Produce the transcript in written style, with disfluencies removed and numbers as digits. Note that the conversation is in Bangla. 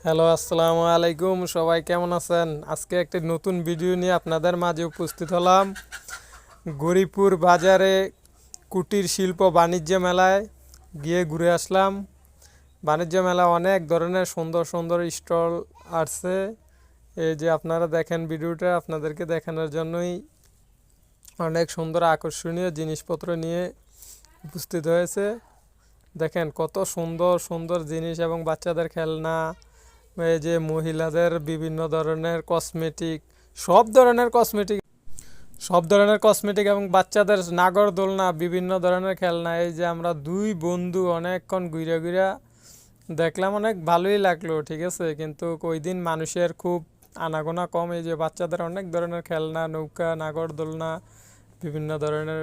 হ্যালো, আসসালামু আলাইকুম। সবাই কেমন আছেন? আজকে একটি নতুন ভিডিও নিয়ে আপনাদের মাঝে উপস্থিত হলাম। গরিপুর বাজারে কুটির শিল্প বাণিজ্য মেলায় গিয়ে ঘুরে আসলাম। বাণিজ্য মেলা অনেক ধরনের সুন্দর সুন্দর স্টল আসছে। এই যে আপনারা দেখেন ভিডিওটা, আপনাদেরকে দেখানোর জন্যই অনেক সুন্দর আকর্ষণীয় জিনিসপত্র নিয়ে উপস্থিত হয়েছে। দেখেন কত সুন্দর সুন্দর জিনিস এবং বাচ্চাদের খেলনা, এই যে মহিলাদের বিভিন্ন ধরনের কসমেটিক, সব ধরনের কসমেটিক এবং বাচ্চাদের নাগরদোলনা, বিভিন্ন ধরনের খেলনা। এই যে আমরা দুই বন্ধু অনেকক্ষণ ঘুরে ঘুরে দেখলাম, অনেক ভালোই লাগলো, ঠিক আছে। কিন্তু ওই দিন মানুষের খুব আনাগোনা কম। এই যে বাচ্চাদের অনেক ধরনের খেলনা, নৌকা, নাগরদোলনা, বিভিন্ন ধরনের